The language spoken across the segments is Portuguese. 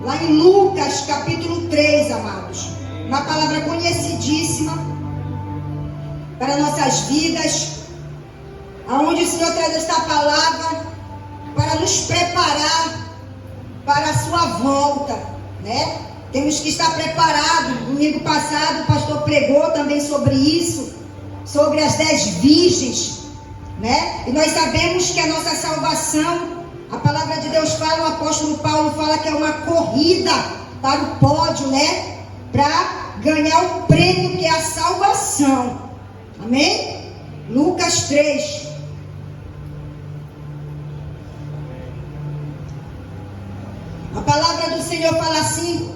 lá em Lucas capítulo 3, amados. Uma palavra conhecidíssima para nossas vidas, aonde o Senhor traz esta palavra para nos preparar para a sua volta, né? Temos que estar preparados. Domingo passado o pastor pregou também sobre isso, sobre as 10 virgens, né? E nós sabemos que a nossa salvação, a palavra de Deus fala, o apóstolo Paulo fala que é uma corrida para o pódio, né? Para ganhar o prêmio que é a salvação. Amém? Lucas 3. A palavra do Senhor fala assim: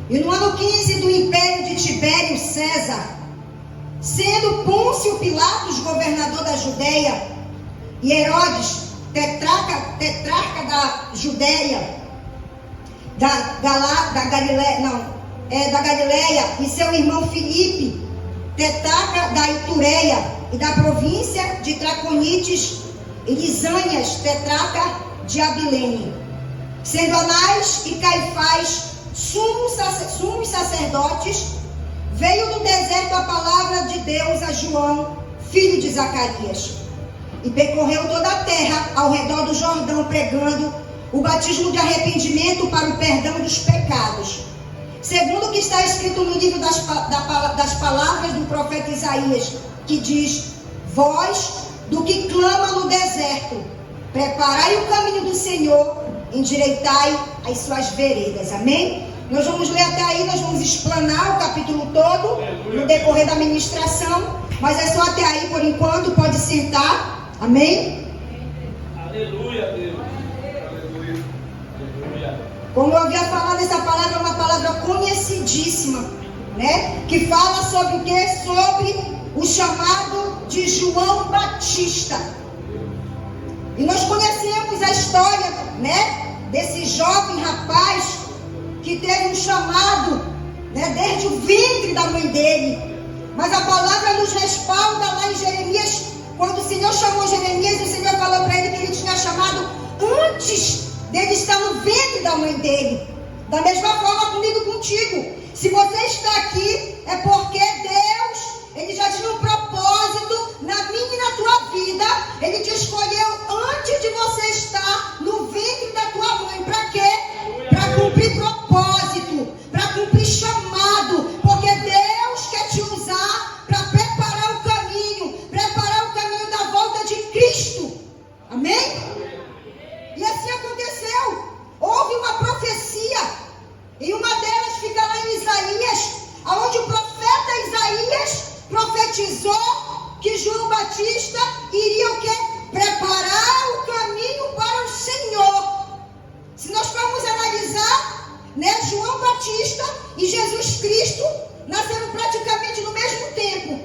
e no ano 15 do império de Tibério César, sendo Pôncio Pilatos governador da Judéia, e Herodes tetrarca da Judéia, da Galileia, e seu irmão Filipe, tetrarca da Itureia e da província de Traconites, e Lisânias, tetrarca de Abilene, sendo Anás e Caifás sumos sacerdotes, veio no deserto a palavra de Deus a João, filho de Zacarias, e percorreu toda a terra ao redor do Jordão, pregando o batismo de arrependimento para o perdão dos pecados, segundo o que está escrito no livro das palavras do profeta Isaías, que diz: voz do que clama no deserto, preparai o caminho do Senhor, endireitai as suas veredas. Amém? Nós vamos ler até aí, nós vamos explanar o capítulo todo no decorrer da ministração, mas é só até aí por enquanto, pode sentar. Amém? Aleluia, Deus. Aleluia. Aleluia. Como eu havia falado, essa palavra é uma palavra conhecidíssima, né? Que fala sobre o quê? Sobre o chamado de João Batista. E nós conhecemos a história, né? Desse jovem rapaz que teve um chamado, né? Desde o ventre da mãe dele. Mas a palavra nos respalda lá em Jeremias, quando o Senhor chamou Jeremias, o Senhor falou para ele que ele tinha chamado antes dele estar no ventre da mãe dele. Da mesma forma comigo e contigo. Se você está aqui, é porque Deus, Ele já tinha um propósito na minha e na tua vida. Ele te escolheu antes de você estar no ventre da tua mãe. Para quê? Para cumprir propósito, para cumprir chamado. Porque Deus quer te usar para preparar o caminho da volta de Cristo. Amém? E assim aconteceu. Houve uma profecia, e uma delas fica lá em Isaías, onde o profeta Isaías profetizou que João Batista iria o quê? Preparar o caminho para o Senhor. Se nós formos analisar, né, João Batista e Jesus Cristo nasceram praticamente no mesmo tempo,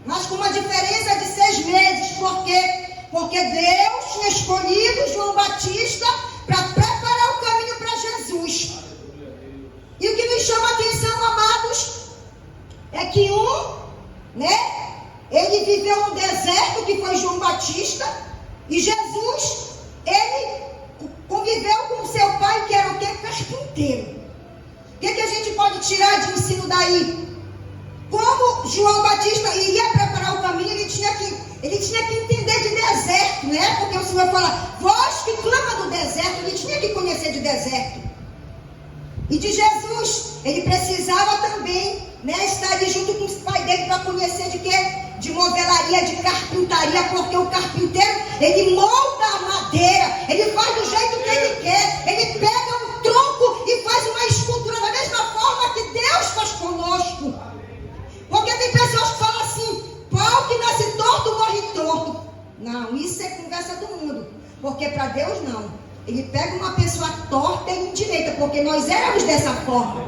mas com uma diferença de 6 meses. Por quê? Porque Deus tinha escolhido João Batista para preparar o caminho para Jesus. E o que nos chama a atenção, amados, é que ele viveu no deserto, que foi João Batista, e Jesus, ele conviveu com seu pai, que era o quê? Carpinteiro. O que a gente pode tirar de ensino daí? Como João Batista iria preparar o caminho, ele tinha que entender de deserto, né? Porque o Senhor fala, voz que clama do deserto, ele tinha que conhecer de deserto. E de Jesus, ele precisava também, né, estar ali junto com o pai dele para conhecer de quê? De modelaria, de carpintaria, porque o carpinteiro, ele molda a madeira, ele faz do jeito que ele quer, ele pega um tronco e faz uma escultura da mesma forma que Deus faz conosco. Porque tem pessoas que falam assim, pau que nasce torto, morre torto. Não, isso é conversa do mundo, porque para Deus não. Ele pega uma pessoa torta e endireita, porque nós éramos dessa forma,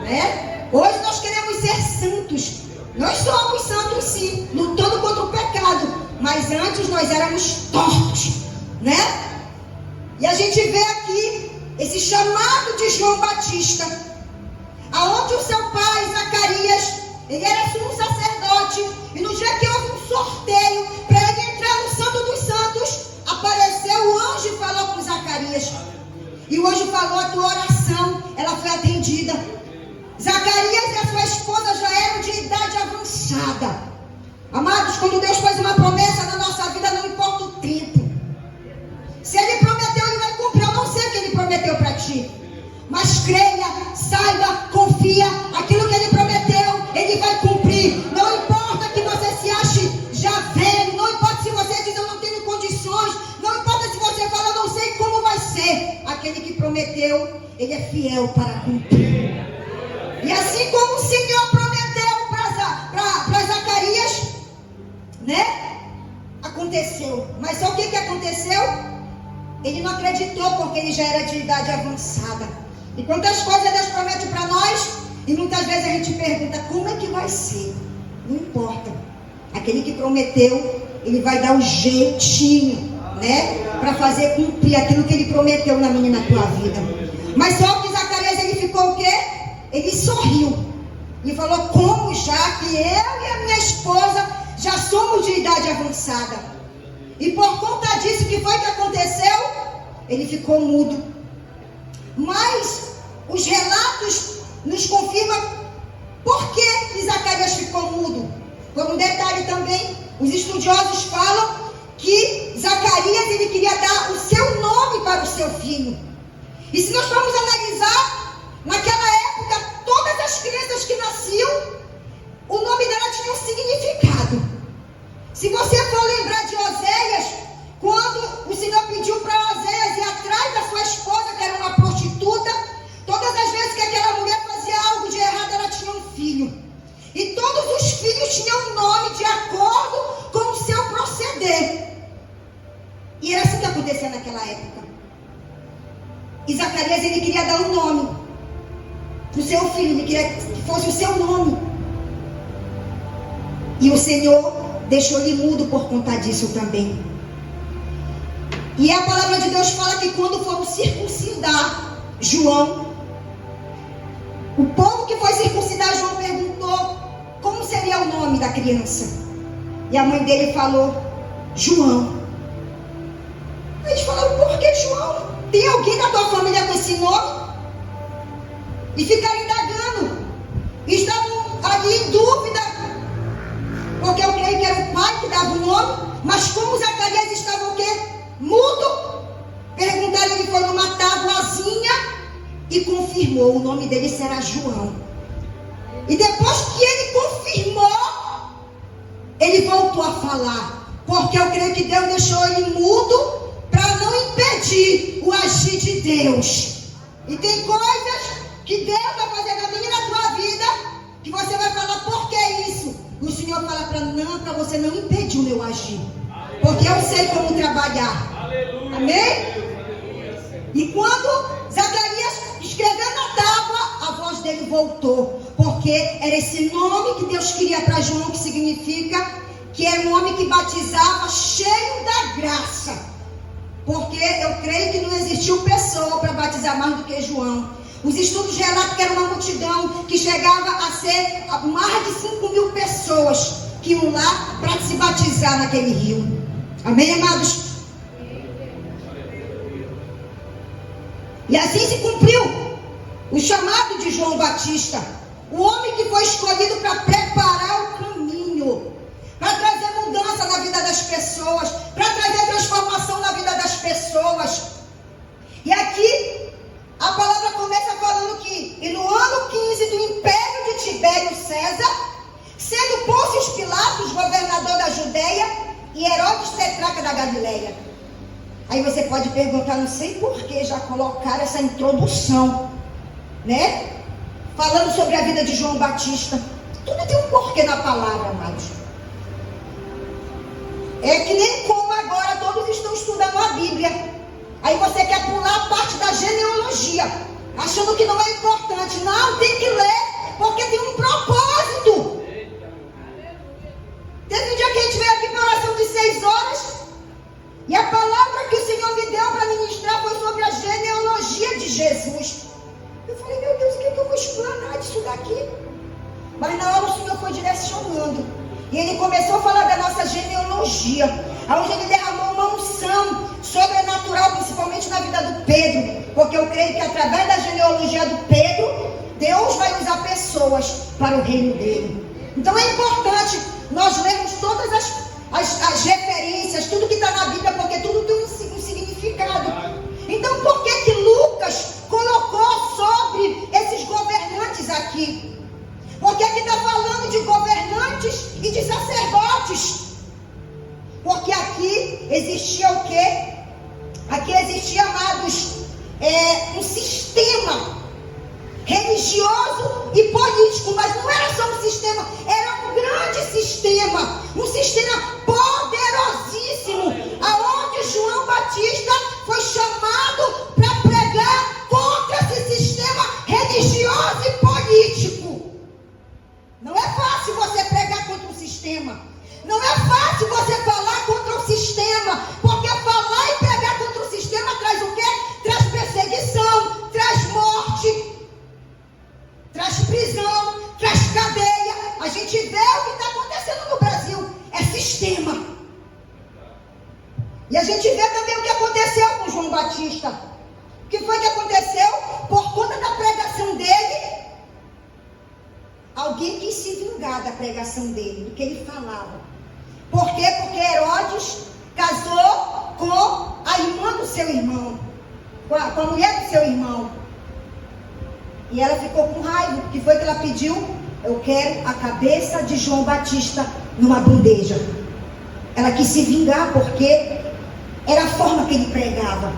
né? Hoje nós queremos ser santos. Nós somos santos sim, lutando contra o pecado, mas antes nós éramos tortos, né? E a gente vê aqui esse chamado de João Batista, aonde o seu pai, Zacarias, ele era sumo sacerdote, e no dia que houve um sorteio para ele entrar no Santo dos Santos, apareceu o anjo e falou com Zacarias. E o anjo falou, a tua oração medida. Zacarias e a sua esposa já eram de idade avançada. Amados, quando Deus faz uma promessa na nossa vida, não importa o tempo. Se Ele prometeu, Ele vai cumprir. Eu não sei o que Ele prometeu para ti, mas creia, saiba, confia. Aquilo que Ele prometeu, Ele vai cumprir. Não importa que você se ache já velho, não importa se você diz eu não tenho condições, não importa se você fala eu não sei como vai ser. Aquele que prometeu, Ele é fiel para cumprir. E assim como o Senhor prometeu para Zacarias, né? Aconteceu. Mas só o que aconteceu? Ele não acreditou porque ele já era de idade avançada. E quantas coisas Deus promete para nós, e muitas vezes a gente pergunta, como é que vai ser? Não importa. Aquele que prometeu, ele vai dar um jeitinho, né? Para fazer cumprir aquilo que ele prometeu na minha e na tua vida. Mas só que Zacarias, ele ficou o quê? Ele sorriu. E falou, como já que eu e a minha esposa já somos de idade avançada. E por conta disso, o que foi que aconteceu? Ele ficou mudo. Mas os relatos nos confirmam por que Zacarias ficou mudo. Por um detalhe também, os estudiosos falam que Zacarias, ele queria dar o seu nome para o seu filho. E se nós formos analisar, naquela época, todas as crianças que nasciam, o nome dela tinha um significado. Se você for lembrar de Oséias, quando o Senhor pediu para Oséias ir atrás da sua esposa, que era uma prostituta, todas as vezes que aquela mulher fazia algo de errado, ela tinha um filho. E todos os filhos tinham um nome de acordo com o seu proceder. E era assim que acontecia naquela época. E Zacarias, ele queria dar um nome para o seu filho, ele queria que fosse o seu nome. E o Senhor deixou ele mudo por conta disso também. E a palavra de Deus fala que quando foram circuncidar João, o povo que foi circuncidar João perguntou como seria o nome da criança. E a mãe dele falou, João. Aí eles falaram, por que João? Tem alguém da tua família com esse nome? E ficaram indagando. Estavam ali em dúvida, porque eu creio que era o pai que dava o nome. Mas como Zacarias estava o quê? Mudo. Perguntaram, ele foi numa tabuazinha e confirmou, o nome dele será João. E depois que ele confirmou, ele voltou a falar. Porque eu creio que Deus deixou ele mudo para não impedir o agir de Deus. E tem coisas que Deus vai fazer na minha e na tua vida, que você vai falar, por que isso? O Senhor fala para você não impedir o meu agir. Porque eu sei como trabalhar. Aleluia. Amém? E quando Zacarias escreveu na tábua, a voz dele voltou. Porque era esse nome que Deus queria para João, que significa que era um homem que batizava cheio da graça. Porque eu creio que não existiu pessoa para batizar mais do que João. Os estudos relatam que era uma multidão que chegava a ser mais de 5.000 pessoas que iam lá para se batizar naquele rio. Amém, amados? E assim se cumpriu o chamado de João Batista, o homem que foi escolhido para preparar o caminho, para trazer mudança na vida das pessoas, para trazer transformação na vida das pessoas. E aqui a palavra começa falando que, e no ano 15 do império de Tibério César, sendo Pôncio Pilatos governador da Judeia e Herodes tetrarca da Galileia. Aí você pode perguntar, não sei por que já colocaram essa introdução, né? Falando sobre a vida de João Batista. Tudo tem um porquê na palavra, amados. É que nem como agora todos estão estudando a Bíblia. Aí você quer pular a parte da genealogia, achando que não é importante. Não, tem que ler, porque tem um propósito. Teve um dia que a gente veio aqui para oração de 6 horas, e a palavra que o Senhor me deu para ministrar foi sobre a genealogia de Jesus. Eu falei, meu Deus, o que eu vou explanar disso daqui? Mas na hora o Senhor foi direcionando. E Ele começou a falar da nossa genealogia, onde Ele derramou uma unção sobrenatural, principalmente na vida do Pedro. Porque eu creio que através da genealogia do Pedro, Deus vai usar pessoas para o reino dele. Então é importante nós lermos todas as referências, tudo que está na Bíblia, porque tudo tem um significado. Então por que Lucas colocou sobre esses governantes aqui? Porque aqui está falando de governantes e de sacerdotes. Porque aqui existia o quê? Aqui existia, amados, um sistema religioso e político, mas não era só um sistema, era um grande sistema, um sistema poderosíssimo, aonde João Batista foi chamado para pregar contra esse sistema religioso e político. Não é fácil você pregar contra um sistema, não é fácil você falar contra o sistema, porque falar e pregar contra o sistema traz o quê? Traz perseguição, traz morte, traz prisão, traz cadeia. A gente vê o que está acontecendo no Brasil, é sistema. E a gente vê também o que aconteceu com João Batista. O que foi que aconteceu? Por conta da pregação dele, alguém quis se vingar da pregação dele, do que ele falava. Por quê? Porque Herodes casou com a irmã do seu irmão, com a mulher do seu irmão. E ela ficou com raiva. O que foi que ela pediu? Eu quero a cabeça de João Batista numa bandeja. Ela quis se vingar porque era a forma que ele pregava.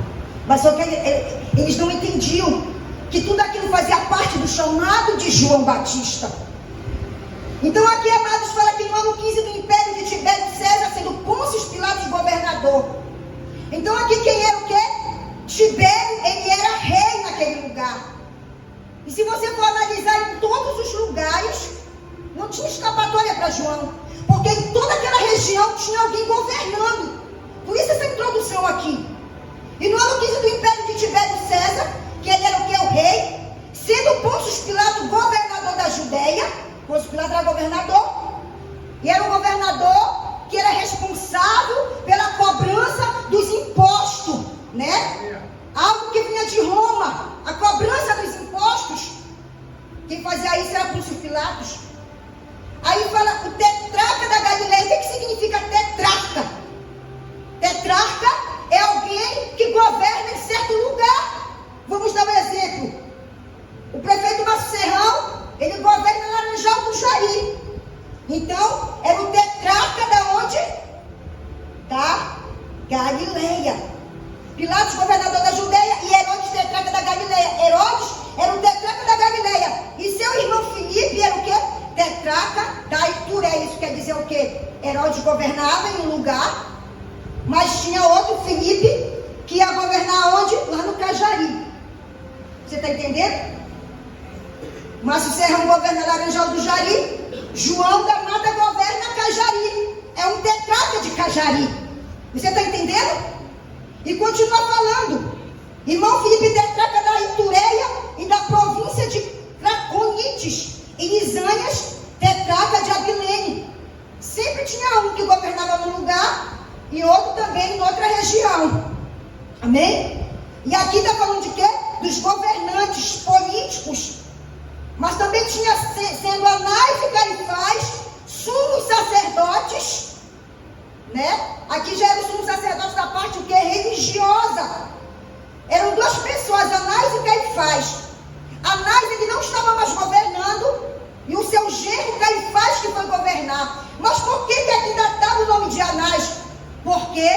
Mas só que eles não entendiam que tudo aquilo fazia parte do chamado de João Batista. Então aqui, amados, fala que no ano 15 do Império de Tibério César, sendo Pôncio Pilatos governador. Então aqui quem era o quê? Tibério, ele era rei naquele lugar. E se você for analisar em todos os lugares, não tinha escapatória para João. Porque em toda aquela região tinha alguém governando. Por isso essa introdução aqui. E no ano 15 do Império de Tibério César, que ele era o quê? O rei, sendo Pôncio Pilatos governador da Judéia. Pôncio Pilatos era governador. E era um governador que era responsável pela cobrança dos impostos, né? Algo que vinha de Roma, a cobrança dos impostos. Quem fazia isso era Pôncio Pilatos. Aí fala o tetrarca da Galileia. O que significa tetrarca? Tetrarca é alguém que governa em certo lugar. Vamos dar um exemplo. O prefeito Márcio Serrão, ele governa na Laranjal do Jari. Então, era o tetrarca da onde? Da Galileia. Pilatos, governador da Judéia, e Herodes, tetrarca da Galileia. Herodes era o tetrarca da Galileia. E seu irmão Filipe era o quê? Tetrarca da Itureia. Isso quer dizer o quê? Herodes governava em um lugar, mas tinha outro Filipe que ia governar onde? Lá no Cajari. Você está entendendo? Márcio Serrão governa Laranjal do Jari. João da Mata governa Cajari. É um tetrarca de Cajari. Você está entendendo? E continua falando. Irmão Filipe, tetrarca da Itureia e da província de Traconites. E Lisânias, tetrarca de Abilene. Sempre tinha um que governava num lugar e outro também em outra região. Amém? E aqui está falando de quê? Dos governantes políticos. Mas também tinha, sendo Anás e Caifás, sumos sacerdotes, né? Aqui já era o sumo sacerdote da parte que é religiosa. Eram duas pessoas, Anás e Caifás. Anás, ele não estava mais governando, e o seu genro Caifás que foi governar. Mas por que aqui ainda está o nome de Anás? Porque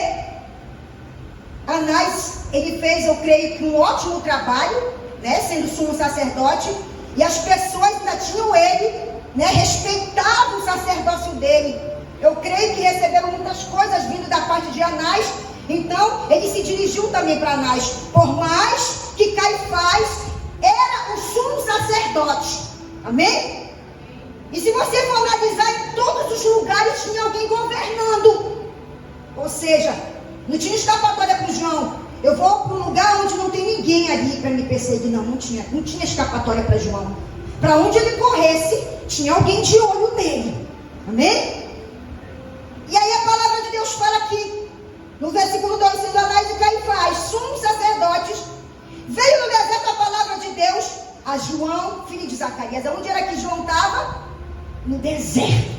Anás, ele fez, eu creio, que um ótimo trabalho, né? Sendo sumo sacerdote. E as pessoas ainda tinham ele, né? Respeitavam o sacerdócio dele. Eu creio que receberam muitas coisas vindo da parte de Anás. Então, ele se dirigiu também para Anás. Por mais que Caifás era o sumo sacerdote. Amém? E se você for analisar, em todos os lugares tinha alguém governando. Ou seja, não tinha escapatória para o João. Eu vou para um lugar onde não tem ninguém ali para me perseguir. Não tinha escapatória para João. Para onde ele corresse, tinha alguém de olho nele. Amém? E aí a palavra de Deus fala aqui, no versículo 2, sendo Anás e Caifás, sumos sacerdotes, veio no deserto a palavra de Deus a João, filho de Zacarias. Onde era que João estava? No deserto.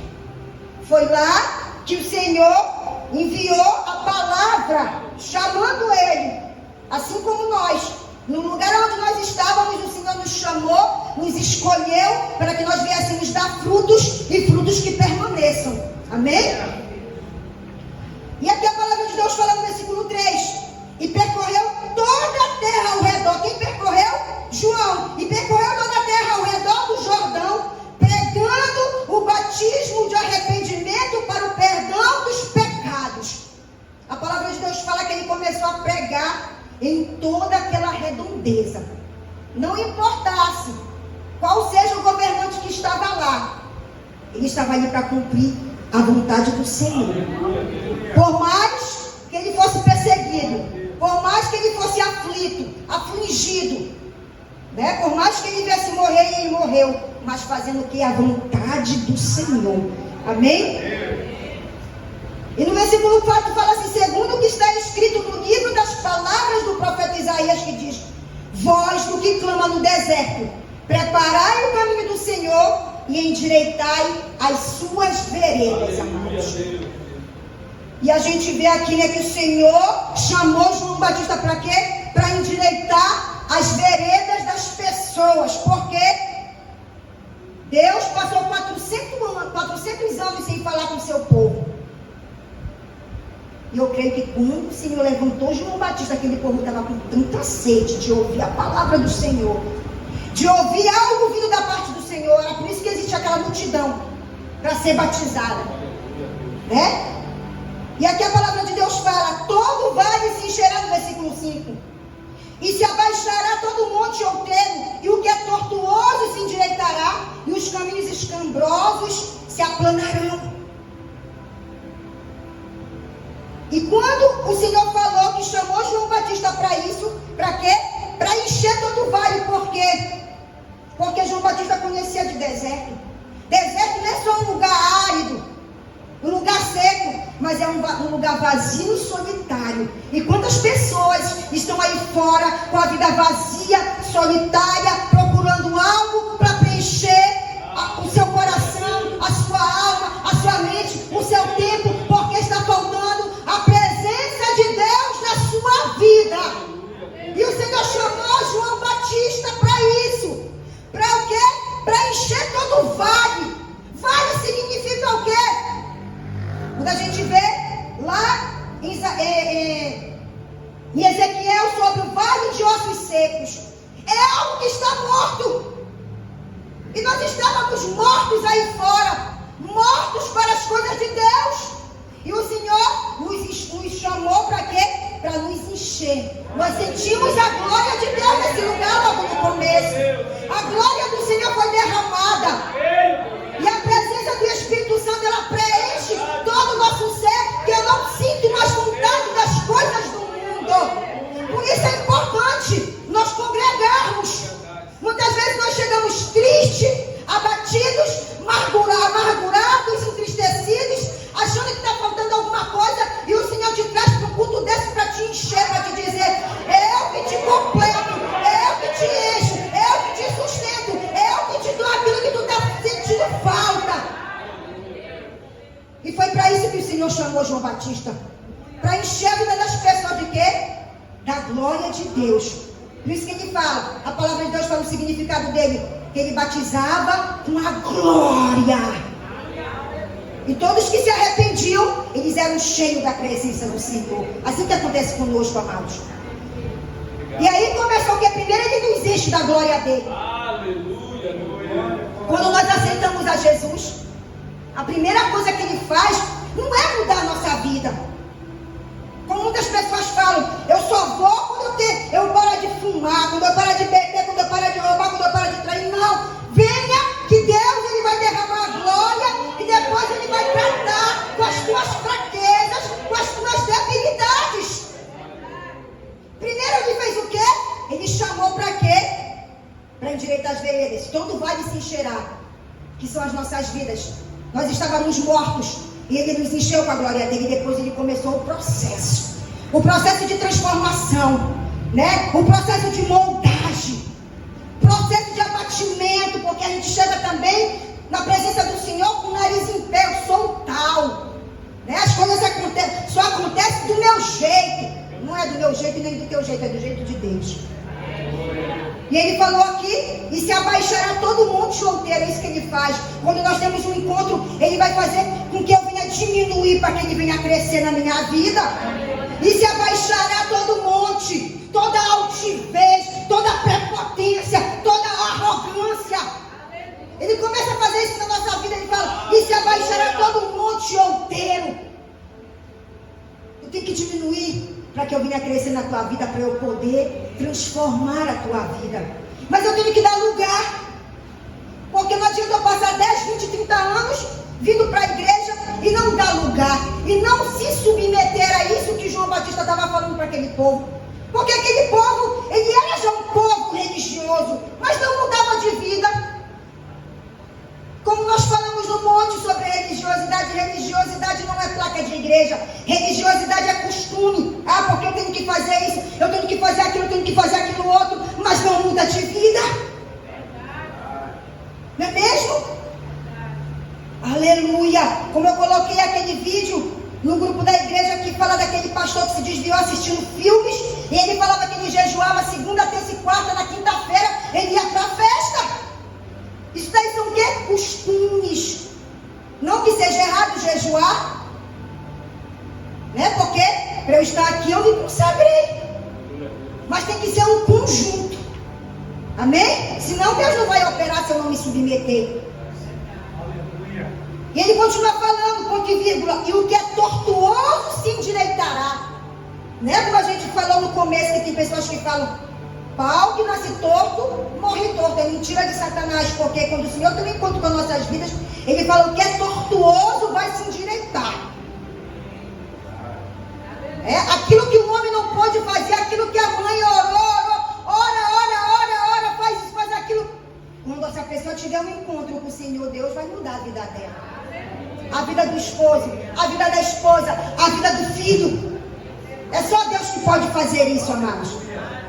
Foi lá que o Senhor enviou a palavra, chamando ele, assim como nós. No lugar onde nós estávamos, o Senhor nos chamou, nos escolheu, para que nós viéssemos dar frutos, e frutos que permaneçam. Amém? E aqui a palavra de Deus fala no versículo 3. E percorreu toda a terra ao redor. Quem percorreu? João. E percorreu toda a terra ao redor do Jordão, pregando o batismo de arrependimento para o perdão dos pecados. A palavra de Deus fala que ele começou a pregar em toda aquela redondeza. Não importasse qual seja o governante que estava lá, ele estava ali para cumprir a vontade do Senhor. Por mais que ele fosse perseguido, por mais que ele fosse aflito, afligido, né? Por mais que ele viesse morrer, e ele morreu, mas fazendo o que? A vontade do Senhor. Amém? E no versículo 4 fala assim: segundo o que está escrito no livro das palavras do profeta Isaías, que diz: voz do que clama no deserto, preparai o caminho do Senhor e endireitai as suas veredas, amados. E a gente vê aqui, né, que o Senhor chamou João Batista para quê? Para endireitar as veredas das pessoas. Porque Deus passou 400 anos sem falar com o seu povo. E eu creio que quando o Senhor levantou João Batista, aquele povo estava com tanta sede de ouvir a palavra do Senhor, de ouvir algo vindo da parte do Senhor. Era por isso que existe aquela multidão para ser batizada, né? E aqui a palavra de Deus fala: todo vale se encherá, no versículo 5, e se abaixará todo monte outeiro, e o que é tortuoso se endireitará, e os caminhos escambrosos se aplanarão. E quando o Senhor falou que chamou João Batista para isso, para quê? Para encher todo o vale. Por quê? Porque João Batista conhecia de deserto. Deserto não é só um lugar árido, um lugar seco, mas é um lugar vazio e solitário. E quantas pessoas estão aí fora com a vida vazia, solitária, procurando algo para preencher o seu coração, a sua alma, a sua mente, o seu tempo, porque está faltando a presença de Deus na sua vida. E o Senhor chamou João Batista para isso. Para o quê? Para encher todo o vale. Vale significa o quê? Quando a gente vê lá em Ezequiel sobre o vale de ossos secos, é algo que está morto. E nós estávamos mortos aí fora, mortos para as coisas de Deus. E o Senhor nos chamou para quê? Para nos encher. Nós sentimos a glória de Deus nesse lugar logo no começo. A glória do Senhor foi derramada. E a presença do Espírito Santo, ela preenche todo o nosso ser, que eu não sinto mais vontade das coisas do mundo. Por isso é importante nós congregarmos. Muitas vezes nós chegamos tristes, abatidos, amargurados, entristecidos, achando que está faltando alguma coisa, e o Senhor te traz para um culto desse para te encher, para te dizer: eu que te completo, eu que te encho, eu que te sustento, eu que te dou aquilo que tu está sentindo falta. E foi para isso que o Senhor chamou João Batista, para encher a vida das pessoas de quê? Da glória de Deus. Por isso que ele fala, a palavra de Deus fala o significado dele, que ele batizava com a glória. E todos que se arrependiam, eles eram cheios da presença do Senhor. Assim que acontece conosco, amados. E aí começou o que? Primeiro ele nos enche da glória dele. Aleluia, aleluia. Quando nós aceitamos a Jesus, a primeira coisa que ele faz não é mudar a nossa vida. Como muitas pessoas falam: eu só vou quando eu parar de fumar, quando eu parar de beber, quando eu parar de roubar, quando eu parar de trair. Não, venha que Deus ele vai derramar a glória, e depois ele vai tratar com as tuas fraquezas, com as tuas debilidades. Primeiro ele fez o quê? Ele chamou para quê? Para endireitar as veredas. Todo vale se encherá, que são as nossas vidas. Nós estávamos mortos, e ele nos encheu com a glória dele. E depois ele começou o processo de transformação, né? O processo de moldagem, processo de nem do teu jeito, é do jeito de Deus. E ele falou aqui, e se abaixará todo mundo solteiro, é isso que ele faz. Quando nós temos um encontro, ele vai fazer com que eu venha diminuir para que ele venha crescer na minha vida. E se abaixará todo monte, toda altivez, toda prepotência, toda arrogância. Ele começa a fazer isso na nossa vida, ele fala, e se abaixará todo monte solteiro. Eu tenho que diminuir para que eu venha crescer na tua vida, para eu poder transformar a tua vida. Mas eu tenho que dar lugar. Porque não adianta eu passar 10, 20, 30 anos vindo para a igreja e não dar lugar. E não se submeter a isso que João Batista estava falando para aquele povo. Porque aquele povo, ele era já um povo religioso, mas não mudava de vida. Como nós falamos no monte sobre religiosidade, religiosidade não é placa de igreja, religiosidade é costume. Ah, porque eu tenho que fazer isso, eu tenho que fazer aquilo, eu tenho que fazer aquilo outro, mas não muda de vida. Não é mesmo? Aleluia! Como eu coloquei aquele vídeo no grupo da igreja que fala daquele pastor que se desviou assistindo filmes, e ele falava que ele jejuava segunda, terça e quarta, na quinta-feira ele ia para a festa. Isso daí são o quê? Costumes. Não que seja errado jejuar, né? Porque para eu estar aqui eu me consagrei. Mas tem que ser um conjunto. Amém? Senão Deus não vai operar se eu não me submeter. E ele continua falando, ponto e vírgula, e o que é tortuoso se endireitará. Né? Como a gente falou no começo, que tem pessoas que falam, pau que nasce torto, morre torto. É mentira de Satanás, porque quando o Senhor tem um encontro com as nossas vidas, ele fala, o que é tortuoso vai se endireitar. É aquilo que o homem não pode fazer, aquilo que a mãe orou, ora, faz isso, faz aquilo. Quando essa pessoa tiver um encontro com o Senhor, Deus vai mudar a vida dela. A vida do esposo, a vida da esposa, a vida do filho. É só Deus que pode fazer isso, amados.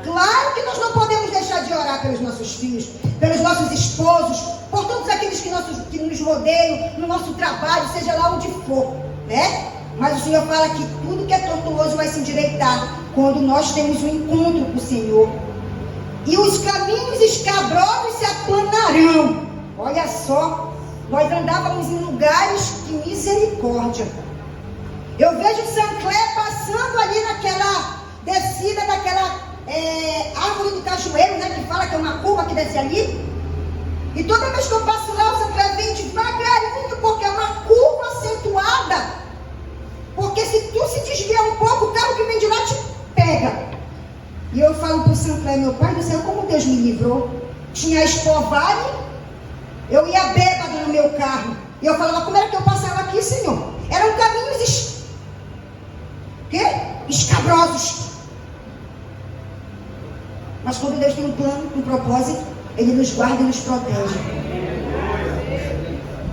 Claro que nós não podemos deixar de orar pelos nossos filhos, pelos nossos esposos, por todos aqueles que nos rodeiam, no nosso trabalho, seja lá onde for, né? Mas o Senhor fala que tudo que é tortuoso vai se endireitar quando nós temos um encontro com o Senhor. E os caminhos escabrosos se aplanarão. Olha só, nós andávamos em lugares de misericórdia. Eu vejo Sancler passando ali naquela descida daquela árvore do cajueiro, né? Que fala que é uma curva que desce ali. E toda vez que eu passo lá, o Sancler vem devagarinho, porque é uma curva acentuada. Porque se tu se desviar um pouco, o carro que vem de lá te pega. E eu falo para o Sancler, meu pai do céu, como Deus me livrou. Tinha espovale, eu ia bêbado no meu carro. E eu falava, como era que eu passava aqui, Senhor? Eram caminhos escabrosos. Mas quando Deus tem um plano, um propósito, Ele nos guarda e nos protege.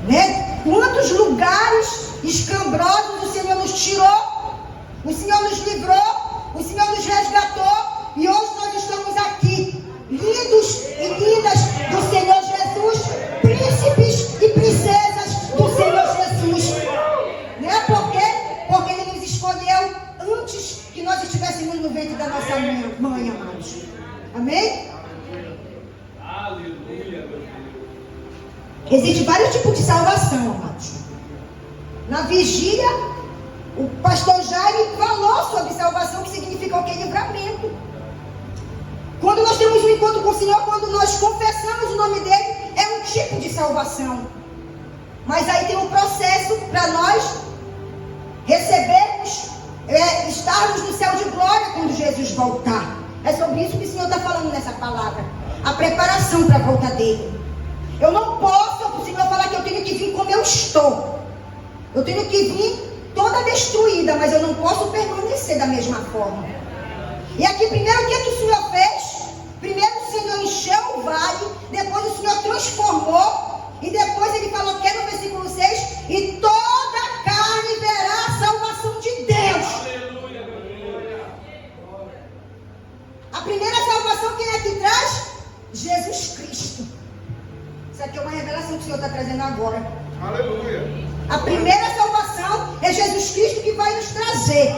Né? Quantos lugares escabrosos o Senhor nos tirou, o Senhor nos livrou, o Senhor nos resgatou. E hoje nós estamos aqui, lindos e lindas do Senhor Jesus, príncipes e princesas do Senhor Jesus. Né? Por quê? Porque Ele nos escolheu antes que nós estivéssemos no ventre da nossa mãe, amados. Amém? Aleluia. Existem vários tipos de salvação, amados. Na vigília, o pastor Jaime falou sobre salvação, que significa o que? Livramento. Quando nós temos um encontro com o Senhor, quando nós confessamos o nome dele, é um tipo de salvação. Mas aí tem um processo para nós recebermos, estarmos no céu de glória quando Jesus voltar. É sobre isso que o Senhor está falando nessa palavra. A preparação para a volta dele. Eu não posso, o Senhor falar que eu tenho que vir como eu estou. Eu tenho que vir toda destruída, mas eu não posso permanecer da mesma forma. E aqui primeiro o que o Senhor fez? Primeiro o Senhor encheu o vale, depois o Senhor transformou, e depois ele falou que no versículo 6, e toda a carne verá a salvação de Deus. A primeira salvação quem é que traz? Jesus Cristo. Isso aqui é uma revelação que o Senhor está trazendo agora. Aleluia. A primeira salvação é Jesus Cristo que vai nos trazer,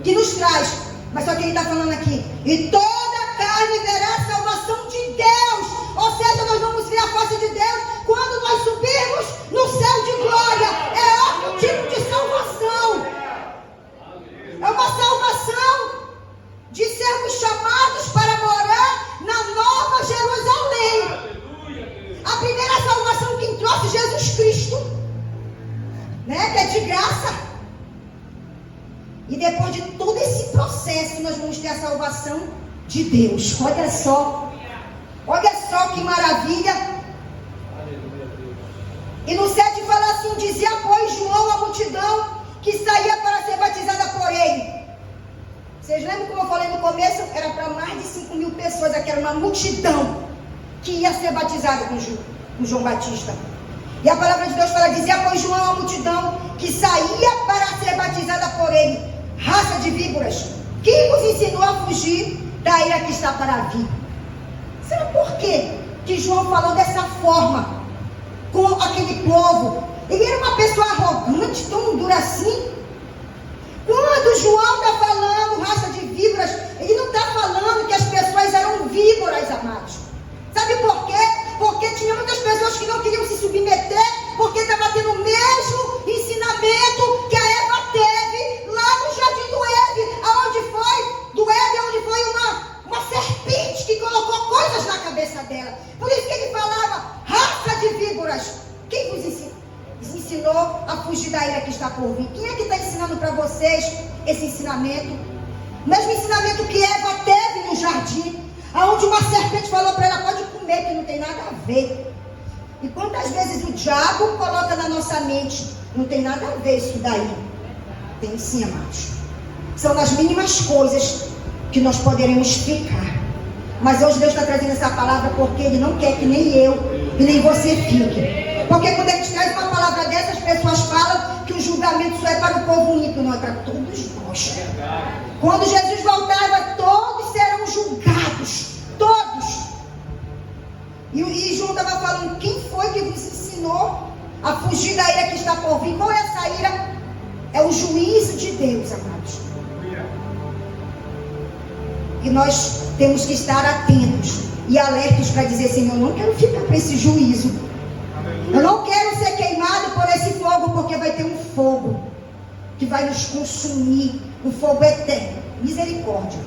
que nos traz. Mas só que ele está falando aqui, E toda carne verá a salvação de Deus. Ou seja, nós vamos ver a face de Deus quando nós subirmos no céu de glória. É outro tipo de salvação. É uma salvação de sermos chamados para morar na Nova Jerusalém. A primeira salvação quem trouxe Jesus Cristo, né? Que é de graça. E depois de todo esse processo, nós vamos ter a salvação de Deus. Olha só que maravilha. E no 7 fala assim: dizia, pois, João à multidão que saía para ser batizada por ele. Vocês lembram como eu falei no começo? Era para mais de 5.000 pessoas. Aqui era uma multidão que ia ser batizada com João Batista. E a palavra de Deus fala: dizia, pois, João à multidão que saía para ser batizada por ele. Raça de víboras, quem vos ensinou a fugir da ira que está para vir? Será por quê que João falou dessa forma com aquele povo? Ele era uma pessoa arrogante, tão dura assim? Quando João está falando raça de víboras, ele não está falando que as pessoas eram víboras, amados. Sabe por quê? Porque tinha muitas pessoas que não queriam se submeter, porque estava tendo o mesmo ensinamento que a Eva teve lá no jardim do Éden, onde foi uma serpente que colocou coisas na cabeça dela. Por isso que ele falava, raça de víboras, quem vos ensinou a fugir da ira que está por vir? Quem é que está ensinando para vocês esse ensinamento? O mesmo ensinamento que Eva teve no jardim, onde uma serpente falou para ela, pode comer, que não tem nada a ver. E quantas vezes o diabo coloca na nossa mente, não tem nada a ver isso daí. Tem sim, amados. São as mínimas coisas que nós poderemos ficar. Mas hoje Deus está trazendo essa palavra porque Ele não quer que nem eu e nem você fique. Porque quando Ele traz uma palavra dessa, as pessoas falam que o julgamento só é para o povo único, não é para todos nós. Quando Jesus voltar, todos serão julgados. Todos. E João estava falando, quem foi que vos ensinou a fugir da ira que está por vir? Qual é essa ira? É o juízo de Deus, amados. E nós temos que estar atentos e alertos para dizer, Senhor, eu não quero ficar para esse juízo. Eu não quero ser queimado por esse fogo, porque vai ter um fogo que vai nos consumir, um fogo eterno. Misericórdia.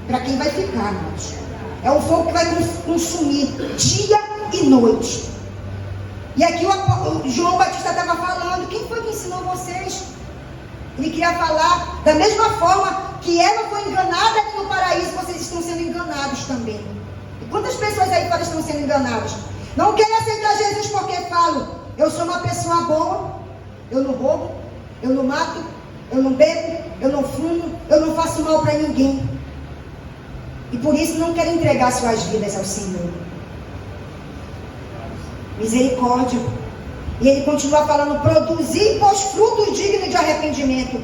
Para quem vai ficar, amados. É um fogo que vai nos consumir dia e noite. E aqui o João Batista estava falando, quem foi que ensinou vocês? Ele queria falar da mesma forma que Eva foi enganada aqui no paraíso, vocês estão sendo enganados também. E quantas pessoas aí fora estão sendo enganadas? Não querem aceitar Jesus porque falam, eu sou uma pessoa boa, eu não roubo, eu não mato, eu não bebo, eu não fumo, eu não faço mal para ninguém. E por isso não querem entregar suas vidas ao Senhor. Misericórdia. E ele continua falando, produzi vós frutos dignos de arrependimento.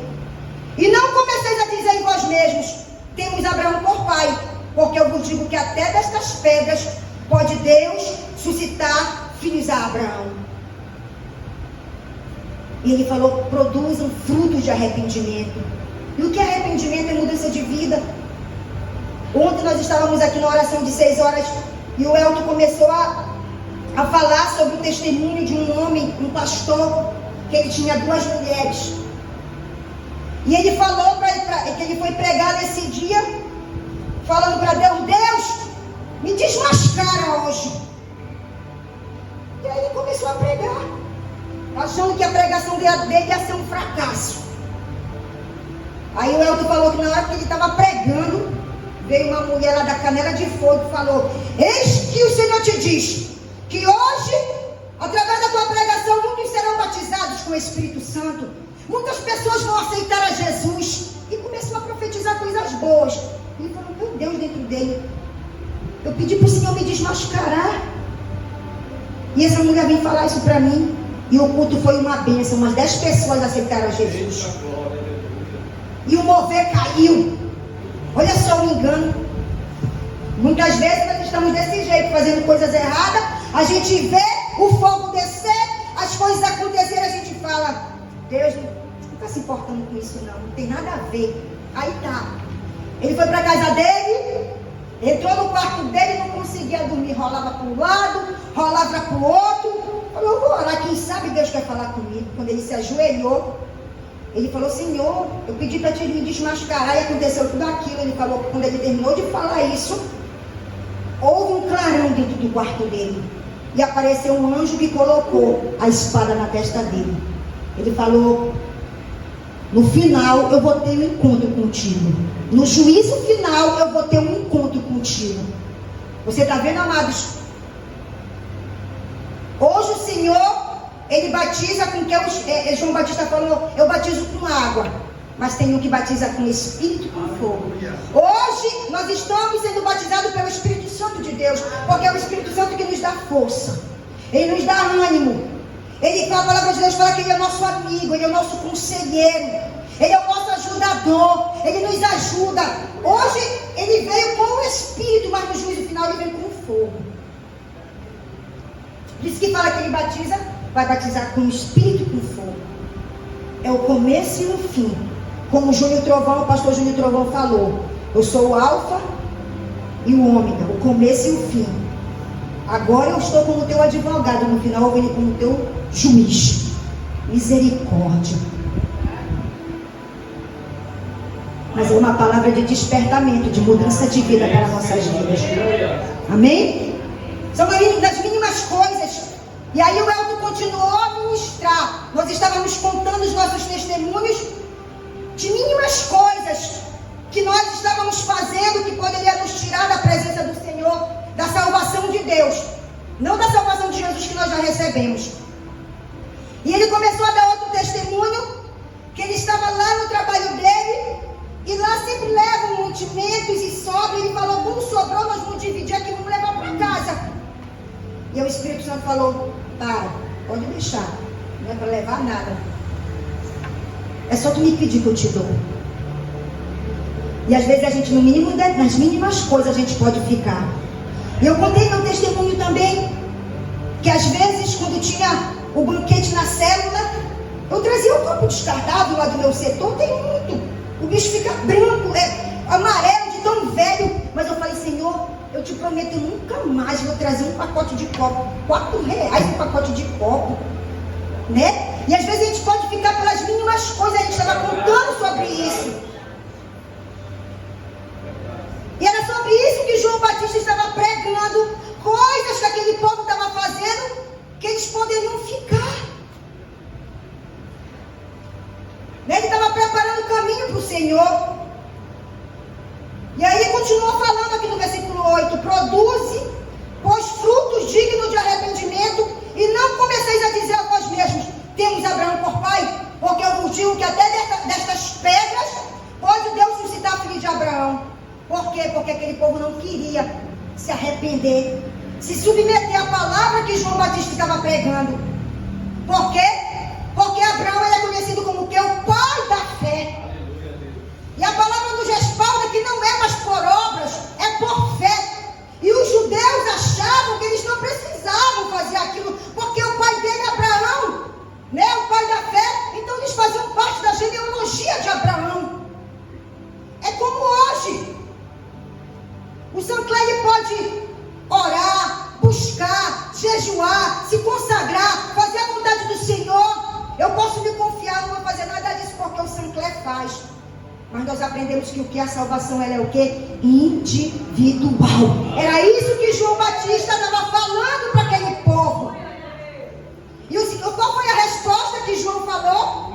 E não comeceis a dizer em vós mesmos, temos Abraão por pai, porque eu vos digo que até destas pedras pode Deus suscitar filhos a Abraão. E ele falou, produzam frutos de arrependimento. E o que é arrependimento? É mudança de vida. Ontem nós estávamos aqui na oração de 6 horas e o Elton começou a falar sobre o testemunho de um homem, um pastor, que ele tinha 2 mulheres. E ele falou que ele foi pregar nesse dia, falando para Deus, Deus, me desmascara hoje. E aí ele começou a pregar, achando que a pregação dele ia ser um fracasso. Aí o Elton falou que na hora que ele estava pregando, veio uma mulher lá da Canela de Fogo e falou, eis que o Senhor te diz, que hoje, através da tua pregação, muitos serão batizados com o Espírito Santo. Muitas pessoas vão aceitar a Jesus. E começou a profetizar coisas boas. Ele falou, meu Deus, dentro dele. Eu pedi para o Senhor me desmascarar. E essa mulher veio falar isso para mim. E o culto foi uma bênção. Umas 10 pessoas aceitaram a Jesus. E o mover caiu. Olha só o engano. Muitas vezes nós estamos desse jeito, fazendo coisas erradas. A gente vê o fogo descer, as coisas acontecerem, a gente fala, Deus não está se importando com isso não tem nada a ver. Aí tá. Ele foi para a casa dele, entrou no quarto dele, não conseguia dormir, rolava para um lado, rolava para o outro. Falou, eu vou orar, quem sabe Deus quer falar comigo. Quando ele se ajoelhou, ele falou, Senhor, eu pedi para te me desmascarar e aconteceu tudo aquilo. Ele falou, quando ele terminou de falar isso, houve um clarão dentro do quarto dele. E apareceu um anjo que colocou a espada na testa dele. Ele falou, no final eu vou ter um encontro contigo. No juízo final eu vou ter um encontro contigo. Você está vendo, amados? Hoje o Senhor, Ele batiza com que João Batista falou, eu batizo com água. Mas tem um que batiza com Espírito e com fogo. Hoje nós estamos sendo batizados pelo Espírito Santo de Deus. Porque é o Espírito Santo que nos dá força. Ele nos dá ânimo. Ele, a palavra de Deus fala que Ele é nosso amigo, Ele é o nosso conselheiro, Ele é o nosso ajudador, Ele nos ajuda. Hoje Ele veio com o Espírito, mas no juízo final Ele vem com o fogo. Por isso que fala que Ele batiza, vai batizar com o Espírito e com fogo. É o começo e o fim. Como o pastor Júnior Trovão falou, eu sou o alfa e o ômega, o começo e o fim. Agora eu estou como teu advogado, no final eu venho como teu juiz. Misericórdia. Mas é uma palavra de despertamento, de mudança de vida para nossas vidas. Amém? São das mínimas coisas. E aí o Elton continuou a ministrar. Nós estávamos contando os nossos testemunhos de mínimas coisas que nós estávamos fazendo, que poderia nos tirar da presença do Senhor, da salvação de Deus, não da salvação de Jesus que nós já recebemos. E ele começou a dar outro testemunho, que ele estava lá no trabalho dele, e lá sempre levam mantimentos e sobra. Ele falou, como sobrou, nós vamos dividir aqui, vamos levar para casa. E o Espírito Santo falou, pode deixar, não é para levar nada, é só tu me pedir que eu te dou. E às vezes a gente, nas mínimas coisas a gente pode ficar. E eu contei meu testemunho também, que às vezes quando tinha o banquete na célula, eu trazia o copo descartável lá do meu setor, tem muito, o bicho fica branco, amarelo, de tão velho. Mas eu falei, Senhor, eu te prometo, eu nunca mais vou trazer um pacote de copo, R$4 um pacote de copo, né? E às vezes a gente pode ficar pelas mínimas coisas. A gente estava contando sobre isso, e era sobre isso que João Batista estava pregando, coisas que aquele povo estava fazendo, que eles poderiam ficar, né? Ele estava preparando o caminho para o Senhor. E aí continuou falando aqui no versículo 8, produze, pois frutos dignos de arrependimento, e não comeceis a dizer a vós mesmos, temos Abraão por pai, porque eu vos digo que até destas pedras pode Deus suscitar filho de Abraão. Por quê? Porque aquele povo não queria se arrepender, se submeter à palavra que João Batista estava pregando. Por quê? Porque Abraão ele é conhecido como o pai da fé. E a palavra nos respalda que não é mais por obras, é por fé. E os judeus achavam que eles não precisavam fazer aquilo, porque o pai dele é Abraão, né? O pai da fé. Então eles faziam parte da genealogia de Abraão. É como hoje. O Sancler pode orar, buscar, jejuar, se consagrar, fazer a vontade do Senhor. Eu posso me confiar, não vou fazer nada disso porque o Sancler faz. Mas nós aprendemos que o que é a salvação, ela é o que? Individual. Era isso que João Batista estava falando para aquele povo. E qual foi a resposta que João falou?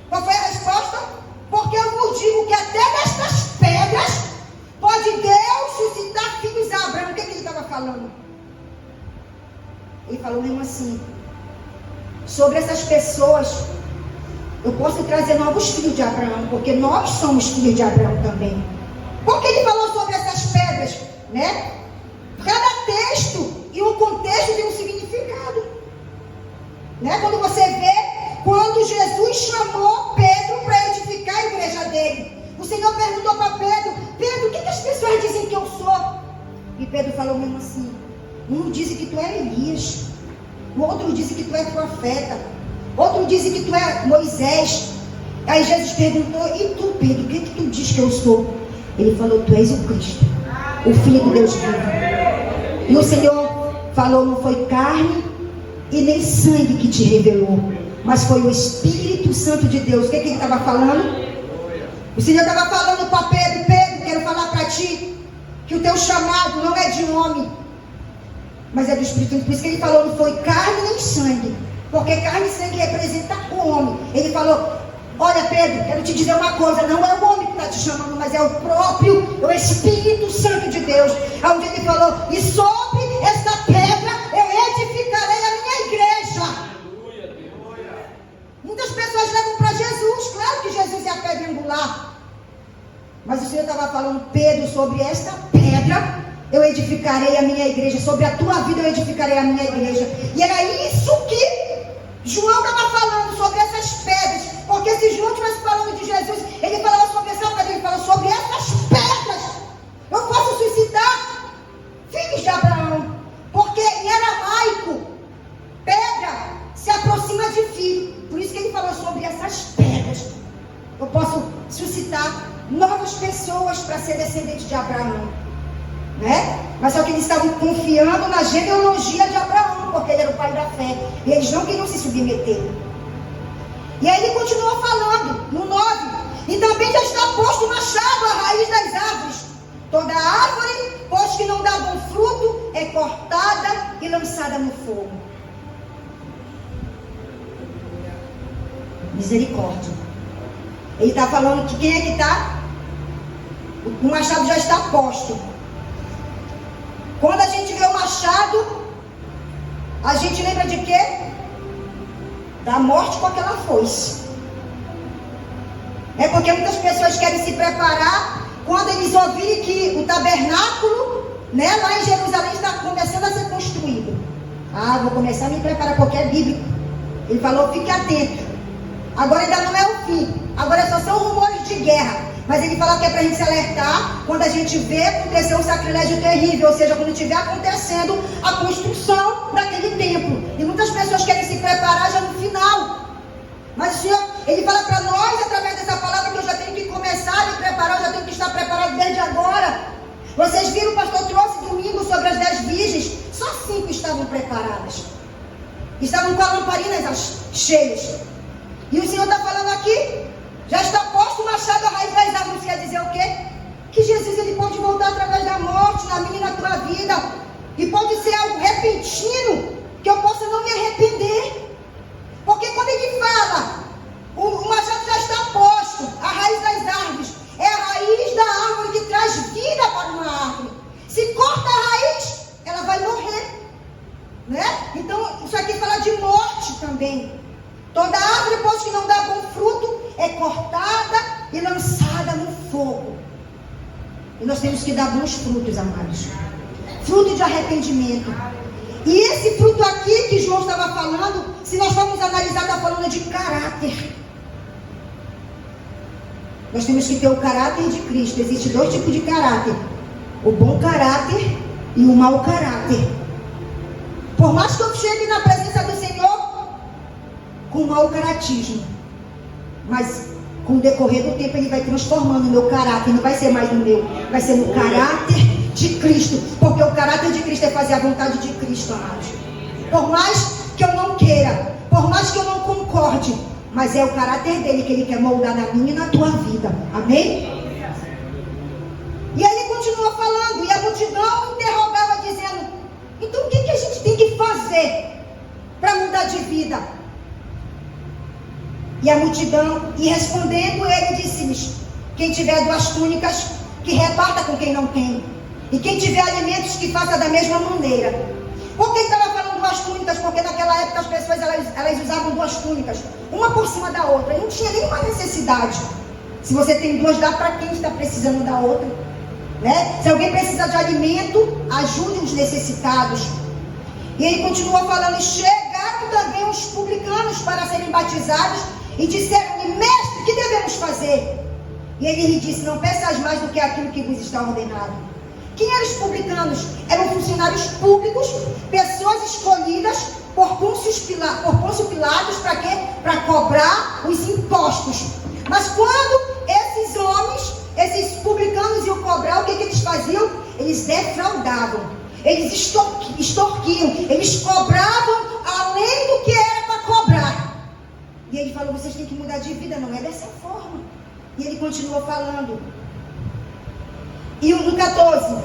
Qual foi a resposta? Porque eu vos digo que até destas pedras pode Deus suscitar filhos a Abraão. O que ele estava falando? Ele falou mesmo assim, sobre essas pessoas eu posso trazer novos filhos de Abraão, porque nós somos filhos de Abraão também. Por que ele falou sobre essas pedras, né? Cada texto e um contexto tem um significado, né? Quando você vê, quando Jesus chamou Pedro para edificar a igreja dele, o Senhor perguntou para Pedro, o que as pessoas dizem que eu sou? E Pedro falou mesmo assim, um diz que tu é Elias, o outro diz que tu é profeta, outro diz que tu é Moisés. Aí Jesus perguntou, e tu, Pedro, o que tu diz que eu sou? Ele falou: tu és o Cristo, o Filho de Deus vivo. E o Senhor falou: não foi carne e nem sangue que te revelou, mas foi o Espírito Santo de Deus. O que ele estava falando? O Senhor estava falando para Pedro: Pedro, quero falar para ti que o teu chamado não é de homem, mas é do Espírito Santo. Por isso que ele falou: não foi carne nem sangue, porque carne e sangue representa o homem. Ele falou: olha, Pedro, quero te dizer uma coisa, não é o homem que está te chamando, mas é o próprio, o Espírito Santo de Deus. Onde ele falou: e sobre esta pedra eu edificarei a minha igreja. Muitas pessoas levam para Jesus, claro que Jesus é a pedra angular, mas o Senhor estava falando: Pedro, sobre esta pedra eu edificarei a minha igreja, sobre a tua vida eu edificarei a minha igreja. E era isso que João estava falando, sobre essas pedras, porque se João estivesse falando de Jesus, ele falava sobre essa pedra, ele falou: sobre essas pedras eu posso suscitar filhos de Abraão, porque em aramaico pedra se aproxima de filho. Por isso que ele falou: sobre essas pedras eu posso suscitar novas pessoas para ser descendente de Abraão, né? Mas só que eles estavam confiando na genealogia de Abraão, porque ele era o pai da fé, e eles não queriam se submeter. E aí ele continuou falando no 9: e também já está posto o machado à raiz das árvores. Toda árvore, pois que não dá bom fruto, é cortada e lançada no fogo. Misericórdia. Ele está falando que quem é que está? O machado já está posto. Quando a gente vê o machado, a gente lembra de quê? Da morte com aquela foice. É porque muitas pessoas querem se preparar quando eles ouvirem que o tabernáculo, né, lá em Jerusalém está começando a ser construído. Ah, vou começar a me preparar, porque é bíblico. Ele falou: fique atento. Agora ainda não é o fim, agora só são rumores de guerra. Mas ele fala que é para a gente se alertar quando a gente vê acontecer um sacrilégio terrível, ou seja, quando estiver acontecendo a construção daquele templo. E muitas pessoas querem se preparar já no final. Mas o Senhor, ele fala para nós, através dessa palavra, que eu já tenho que começar a me preparar, eu já tenho que estar preparado desde agora. Vocês viram, o pastor trouxe domingo sobre as 10 virgens, só 5 estavam preparadas. Estavam com as lamparinas cheias. E o Senhor está falando aqui: já está posto o machado à raiz das árvores. Quer dizer o quê? Que Jesus, ele pode voltar através da morte na minha e na tua vida. E pode ser algo repentino, que eu possa não me arrepender. Porque quando ele fala, o machado já está posto à raiz das árvores, é a raiz da árvore que traz vida para uma árvore. Se corta a raiz, ela vai morrer, né? Então isso aqui fala de morte também. Toda árvore, pois que não dá bom fruto, é cortada e lançada no fogo. E nós temos que dar bons frutos, amados. Fruto de arrependimento. E esse fruto aqui que João estava falando, se nós formos analisar, está falando de caráter. Nós temos que ter o caráter de Cristo. Existem 2 tipos de caráter: o bom caráter e o mau caráter. Por mais que eu chegue na presença do Senhor com mau caratismo, mas com o decorrer do tempo ele vai transformando o meu caráter. Não vai ser mais no meu, vai ser no caráter de Cristo, porque o caráter de Cristo é fazer a vontade de Cristo, amados. Por mais que eu não queira, por mais que eu não concorde, mas é o caráter dele que ele quer moldar na minha e na tua vida. Amém? E aí ele continua falando, e a multidão interrogava, dizendo: então o que a gente tem que fazer para mudar de vida? E a multidão, e respondendo ele, disse-lhes: quem tiver 2 túnicas, que reparta com quem não tem. E quem tiver alimentos, que faça da mesma maneira. Por que estava falando 2 túnicas? Porque naquela época as pessoas elas usavam 2 túnicas, uma por cima da outra. E não tinha nenhuma necessidade. Se você tem 2, dá para quem está precisando da outra, né? Se alguém precisa de alimento, ajude os necessitados. E ele continua falando: e chegaram também os publicanos para serem batizados, e disseram-lhe: mestre, que devemos fazer? E ele lhe disse: não peças mais do que aquilo que vos está ordenado. Quem eram os publicanos? Eram funcionários públicos, pessoas escolhidas por Pôncio Pilatos, para quê? Para cobrar os impostos. Mas quando esses homens esses publicanos iam cobrar, o que eles faziam? Eles defraudavam, eles extorquiam, eles cobravam além do que era para cobrar. E ele falou, vocês têm que mudar de vida, não é dessa forma. E ele continuou falando. E no 14,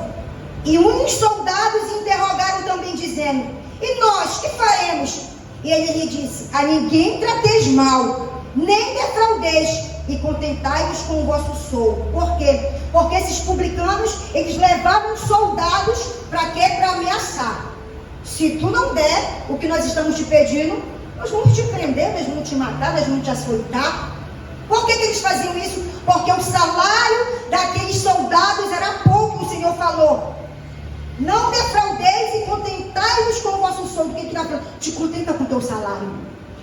e uns soldados interrogaram também, dizendo, e nós, que faremos? E ele lhe disse, a ninguém trateis mal, nem defraudeis, e contentai-vos com o vosso soldo. Por quê? Porque esses publicanos, eles levavam soldados para quê? Para ameaçar. Se tu não der o que nós estamos te pedindo, nós vamos te prender, nós vamos te matar, nós vamos te açoitar. Por que eles faziam isso? Porque o salário daqueles soldados era pouco, o Senhor falou. Não defraudeis e contentai-vos com o vosso soldo. O que está falando? Te contenta com o teu salário.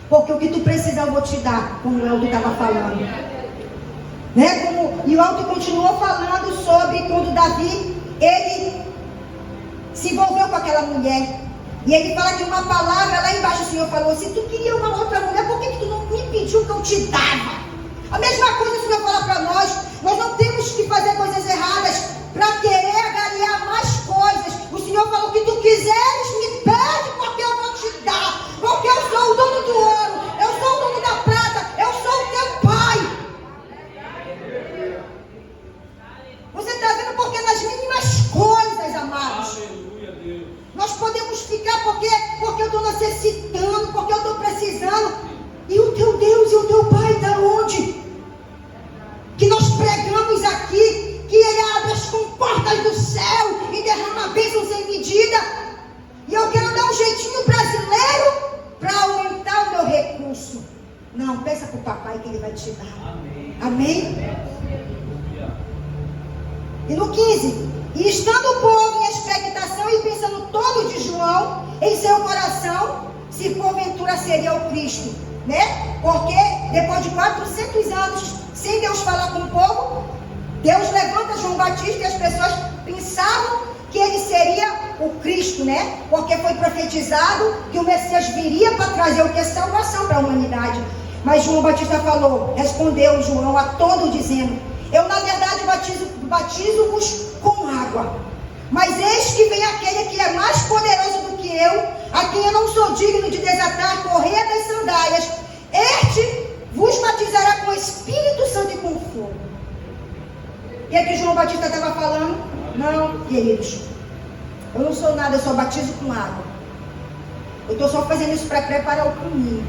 Porque o que tu precisa eu vou te dar, como o Elton estava falando. E o Elton continuou falando sobre quando Davi, ele se envolveu com aquela mulher. E ele fala que uma palavra lá embaixo, o Senhor falou, se tu queria uma outra mulher, por que tu não me pediu que eu te dava? A mesma coisa o Senhor fala para nós não temos que fazer coisas erradas para querer agariar mais coisas. O Senhor falou que tu quiseres, me pede, porque eu vou te dar. Porque eu sou o dono do ouro, eu sou o dono da prata, eu sou o teu Pai. Você está vendo? Porque nas mínimas coisas, amados, nós podemos ficar porque eu estou necessitando, porque eu estou precisando. E o teu Deus e o teu Pai está onde? Que nós pregamos aqui, que Ele abre as comportas do céu e derrama bênçãos sem medida. E eu quero dar um jeitinho brasileiro para aumentar o meu recurso. Não, peça para o papai que Ele vai te dar. Amém? E no 15, e estando o povo em expectação e pensando todo de João em seu coração, se porventura seria o Cristo, né? Porque depois de 400 anos sem Deus falar com o povo, Deus levanta João Batista e as pessoas pensavam que ele seria o Cristo, né? Porque foi profetizado que o Messias viria para trazer o que é salvação para a humanidade. Mas João Batista falou, respondeu João a todo dizendo, eu na verdade batizo-vos com água, mas eis que vem aquele que é mais poderoso do que eu, a quem eu não sou digno de desatar a correia das sandálias. Este vos batizará com Espírito Santo e com fogo. O que é que João Batista estava falando? Não, queridos, eu não sou nada, eu só batizo com água. Eu estou só fazendo isso para preparar o caminho.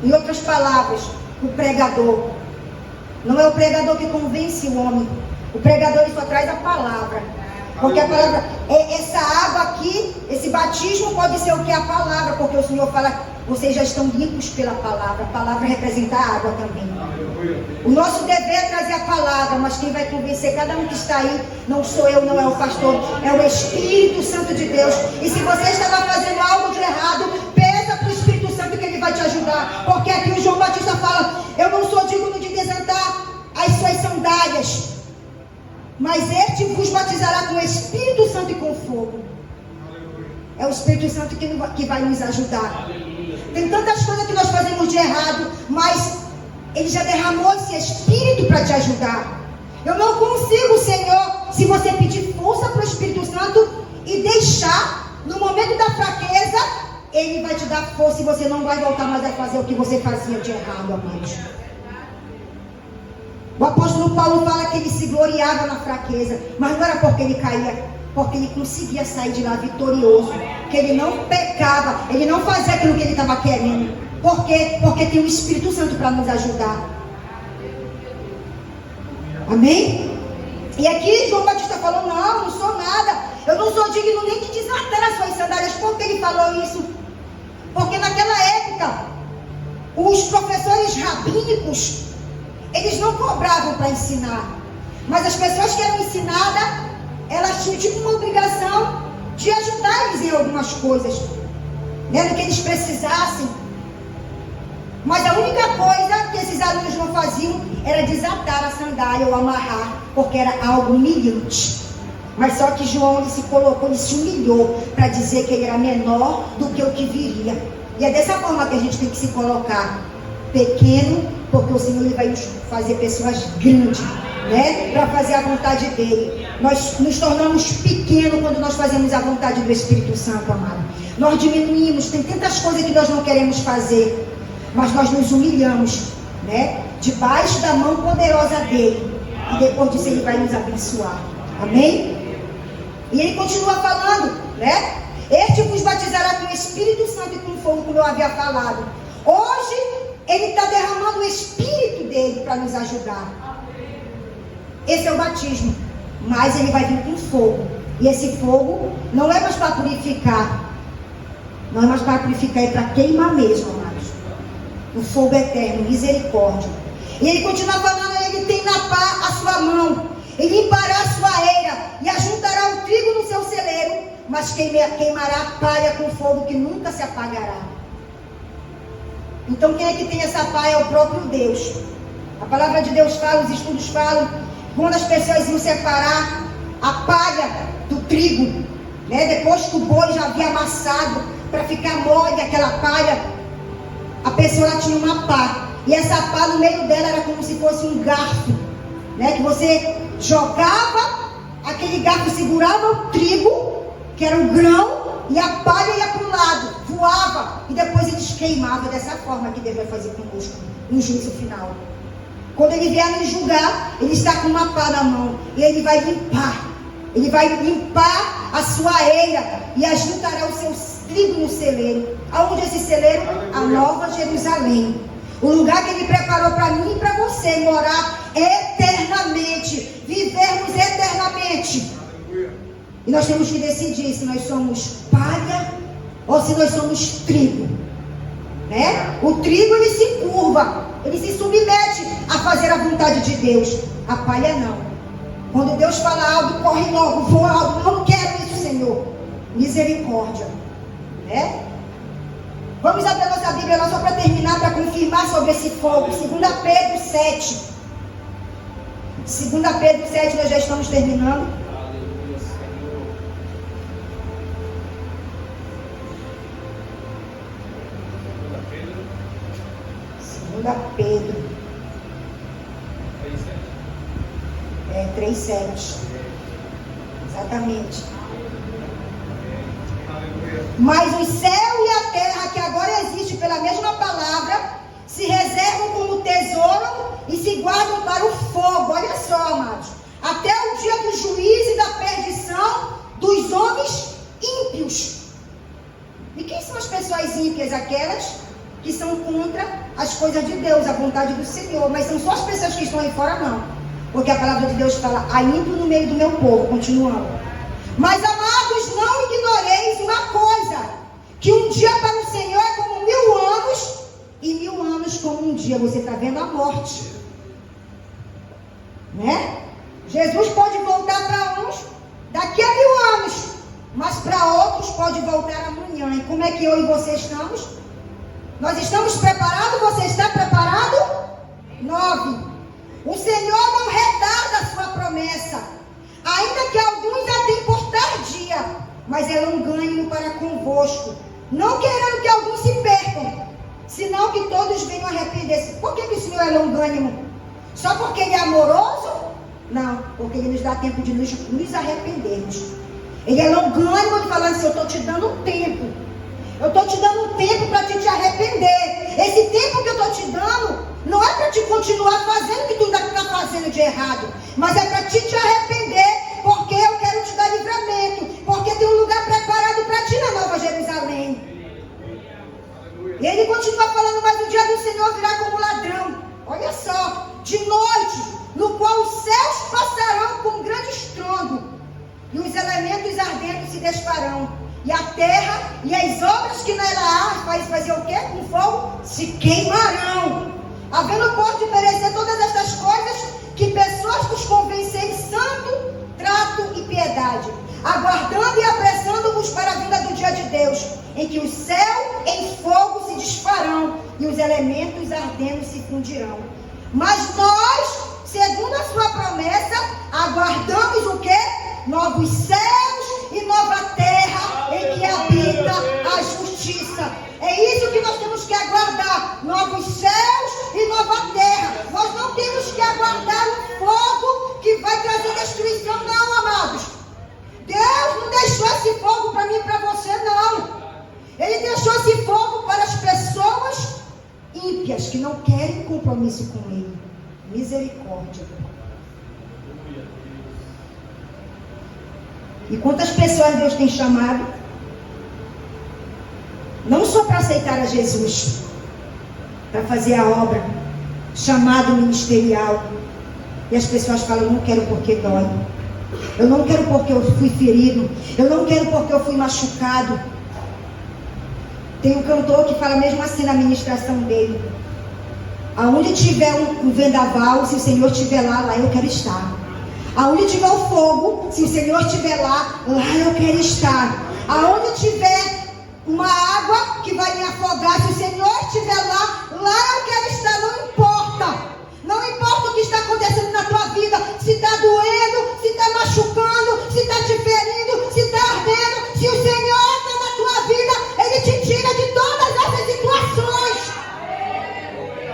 Em outras palavras, o pregador não é o pregador que convence o homem. O pregador ele só traz a palavra. Porque a palavra, essa água aqui, esse batismo pode ser o que? A palavra. Porque o Senhor fala, vocês já estão limpos pela palavra. A palavra representa a água também. O nosso dever é trazer a palavra, mas quem vai convencer cada um que está aí, não sou eu, não é o pastor, é o Espírito Santo de Deus. E se você estava fazendo algo de errado, peça para o Espírito Santo que ele vai te ajudar. Porque aqui o João Batista fala, eu não sou digno de desatar as suas sandálias, mas este vos batizará com o Espírito Santo e com fogo. É o Espírito Santo que vai nos ajudar. Tem tantas coisas que nós fazemos de errado, mas Ele já derramou esse Espírito para te ajudar. Eu não consigo, Senhor, se você pedir força para o Espírito Santo e deixar, no momento da fraqueza, Ele vai te dar força e você não vai voltar mais a fazer o que você fazia de errado, amados. O apóstolo Paulo fala que ele se gloriava na fraqueza, mas não era porque ele caía, porque ele conseguia sair de lá vitorioso, que ele não pecava, ele não fazia aquilo que ele estava querendo. Por quê? Porque tem o Espírito Santo para nos ajudar. Amém? E aqui João Batista falou, não sou nada, eu não sou digno nem de desatar as suas sandálias. Por que ele falou isso? Porque naquela época, os professores rabínicos, eles não cobravam para ensinar, mas as pessoas que eram ensinadas, elas tinham tipo uma obrigação de ajudar eles em algumas coisas, né, no que eles precisassem. Mas a única coisa que esses alunos não faziam era desatar a sandália ou amarrar, porque era algo humilhante. Mas só que João ele se colocou, ele se humilhou para dizer que ele era menor do que o que viria. E é dessa forma que a gente tem que se colocar, pequeno, porque o Senhor ele vai nos fazer pessoas grandes. né? Para fazer a vontade dele. Nós nos tornamos pequenos quando nós fazemos a vontade do Espírito Santo, amado. Nós diminuímos, tem tantas coisas que nós não queremos fazer, mas nós nos humilhamos, né? Debaixo da mão poderosa dele. E depois disso ele vai nos abençoar. Amém? E ele continua falando, né? Este vos batizará com o Espírito Santo e com fogo, como eu havia falado. Hoje, ele está derramando o Espírito dele para nos ajudar. Esse é o batismo. Mas ele vai vir com fogo. E esse fogo não é mais para purificar. Não é mais para purificar, é para queimar mesmo, amados. O fogo eterno, misericórdia. E ele continua falando, ele tem na pá a sua mão. Ele limpará a sua eira e ajuntará o trigo no seu celeiro, mas queimará a palha com fogo que nunca se apagará. Então quem é que tem essa palha? É o próprio Deus. A palavra de Deus fala, os estudos falam, quando as pessoas iam separar a palha do trigo, né? Depois que o boi já havia amassado, para ficar mole aquela palha, a pessoa tinha uma pá. E essa pá no meio dela era como se fosse um garfo, né? Que você jogava, aquele garfo segurava o trigo, que era o grão, e a palha ia para o lado, voava, e depois eles queimavam. Dessa forma que Deus vai fazer conosco no juízo final. Quando ele vier nos julgar, ele está com uma pá na mão, e ele vai limpar. Ele vai limpar a sua eira e ajuntará o seu trigo no celeiro. Aonde esse celeiro? A Nova Jerusalém. O lugar que ele preparou para mim e para você morar eternamente, vivermos eternamente. E nós temos que decidir se nós somos palha ou se nós somos trigo, né? O trigo ele se curva, ele se submete a fazer a vontade de Deus. A palha não. Quando Deus fala algo, corre logo, voa algo. Não quero isso, Senhor. Misericórdia, né? Vamos abrir a nossa Bíblia lá só para terminar, para confirmar sobre esse fogo. 2 Pedro 7. 2 Pedro 7, nós já estamos terminando. Aleluia, Senhor. 2 Pedro 3:7. Exatamente. Mas o céu e a terra, que agora existe pela mesma palavra, se reservam como tesouro e se guardam para o fogo. Olha só, amados. Até o dia do juízo e da perdição dos homens ímpios. E quem são as pessoas ímpias? Aquelas que são contra as coisas de Deus, a vontade do Senhor. Mas são só as pessoas que estão aí fora, não. Porque a palavra de Deus fala, há ímpio no meio do meu povo. Continuando. Mas, amados, não ignoreis uma coisa, que um dia para o Senhor é como 1000 anos, e 1000 anos como um dia. Você está vendo a morte, né? Jesus pode voltar para uns daqui a 1000 anos, mas para outros pode voltar amanhã. E como é que eu e você estamos? Nós estamos preparados? Você está preparado? 9. O Senhor não retarda a sua promessa, ainda que alguns a deem por tardia, mas é longânimo para convosco, não querendo que alguns se percam, senão que todos venham arrepender-se. Por que o Senhor é longânimo? Só porque Ele é amoroso? Não, porque Ele nos dá tempo de nos arrependermos. Ele é longânimo de falar assim, eu estou te dando um tempo. Eu estou te dando um tempo para te arrepender. Esse tempo que eu estou te dando não é para te continuar fazendo o que tu está fazendo de errado, mas é para te arrepender, porque eu quero te dar livramento, porque tem um lugar preparado para ti na Nova Jerusalém. E ele continua falando, mas o dia do Senhor virá como ladrão. Olha só, de noite, no qual os céus passarão com grande estrondo, e os elementos ardendo se desfarão, e a terra e as obras que nela há, faz fazer o quê? Com fogo, se queimarão. Havendo por de merecer todas estas coisas, que pessoas vos convencerem santo, trato e piedade, aguardando e apressando-vos para a vinda do dia de Deus, em que o céu em fogo se desfarão, e os elementos ardendo se fundirão. Mas nós, segundo a sua promessa, aguardamos o quê? Novos céus e nova terra, em que habita a justiça. É isso que nós temos que aguardar, novos céus e nova terra. Nós não temos que aguardar o fogo trouxe fogo para as pessoas ímpias que não querem compromisso com Ele. Misericórdia. E quantas pessoas Deus tem chamado? Não só para aceitar a Jesus, para fazer a obra, chamado ministerial. E as pessoas falam, eu não quero porque dói. Eu não quero porque eu fui ferido. Eu não quero porque eu fui machucado. Tem um cantor que fala mesmo assim na ministração dele. Aonde tiver um vendaval, se o Senhor estiver lá, lá eu quero estar. Aonde tiver o fogo, se o Senhor estiver lá, lá eu quero estar. Aonde tiver uma água que vai me afogar, se o Senhor estiver lá, lá eu quero estar. Não importa. Não importa o que está acontecendo na tua vida. Se está doendo, se está machucando, se está te ferindo, se está ardendo. Se o Senhor está na tua vida, Ele te tira de todas essas situações.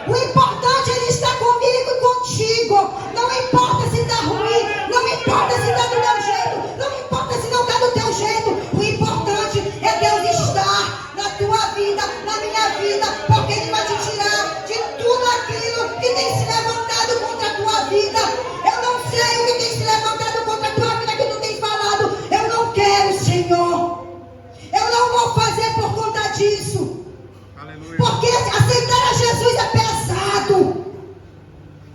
O importante é Ele estar comigo e contigo. Não importa se está ruim, não importa se está do meu jeito, não importa se não está do teu jeito. O importante é Deus estar na tua vida, na minha vida, porque Ele vai te tirar de tudo aquilo que tem se levantado contra a tua vida. Eu não sei o que tem se levantado contra a tua vida que tu tem falado. Eu não quero, Senhor. Eu não vou fazer por conta disso. Aleluia. Porque aceitar a Jesus é pesado.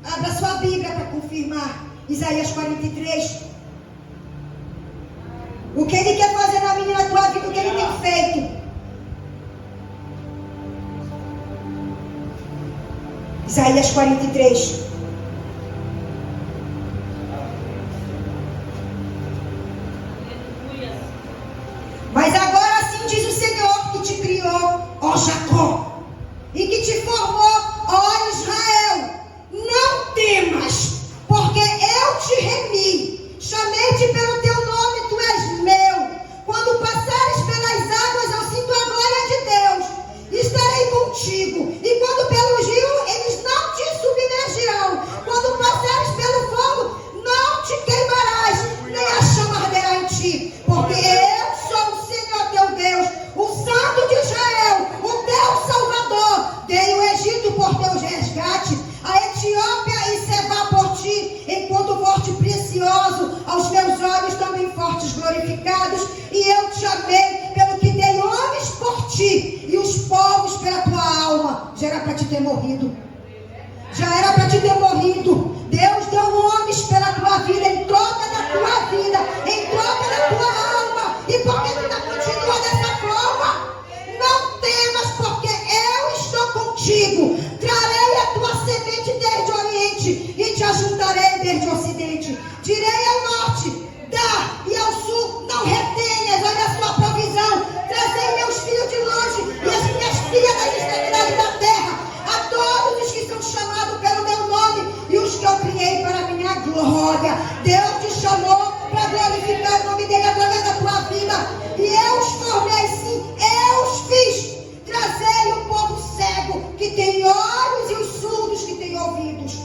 Abra sua Bíblia para confirmar. Isaías 43. O que Ele quer fazer na minha e na tua vida, o que Ele tem feito. Isaías 43. Mas agora assim diz o Senhor que te criou, ó Jacó, e que te formou, ó Israel. Não temas, porque eu te remi. Chamei-te pelo teu nome, tu és meu. Quando passares pelas águas, eu sinto a glória de Deus. Estarei contigo. E quando pelo rio, eles não te submergirão. Quando passares pelo fogo, não te queimarás, nem a chama arderá em ti. Porque eu sou o Senhor teu Deus, o Santo de Israel, o teu Salvador. Dei o Egito por teu resgate, a Etiópia e Sebá por ti, enquanto forte precioso, aos meus olhos também fortes glorificados. E eu te amei, pelo que dei homens por ti, e os povos pela tua alma. Já era para te ter morrido. Já era para te ter morrido. Deus deu homens pela tua vida, em troca da tua vida, em troca da tua alma. E porque tu não continua dessa forma, não temas, porque eu estou contigo. Trarei a tua semente desde o oriente e te ajuntarei desde o ocidente. Direi ao norte, dá, e ao sul, não retenhas. Olha a sua provisão. Trazei meus filhos de longe e as minhas filhas das extremidades da terra, a todos os que são chamados pelo meu nome e os que eu criei para a minha glória. Deus te chamou para glorificar o nome dele através da tua vida. E eu os formei, sim, eu os fiz. Trazei o povo cego que tem olhos e os surdos que têm ouvidos.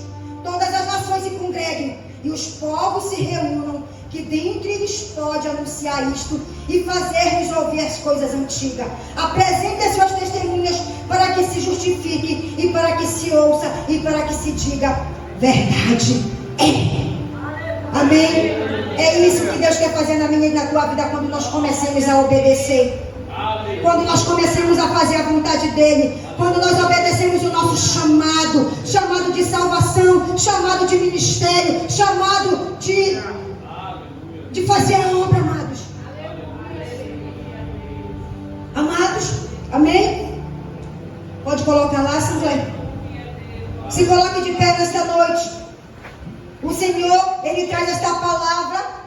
Todas as nações se congreguem e os povos se reúnam, que dentre eles pode anunciar isto e fazer-nos ouvir as coisas antigas. Apresente as suas testemunhas para que se justifique e para que se ouça e para que se diga verdade. Amém? É isso que Deus quer fazer na minha e na tua vida quando nós comecemos a obedecer. Quando nós começamos a fazer a vontade dele, quando nós obedecemos o nosso chamado, chamado de salvação, chamado de ministério, chamado de fazer a obra, amados. Amados, amém? Pode colocar lá, Sandra. Se coloque de pé nesta noite. O Senhor, Ele traz esta palavra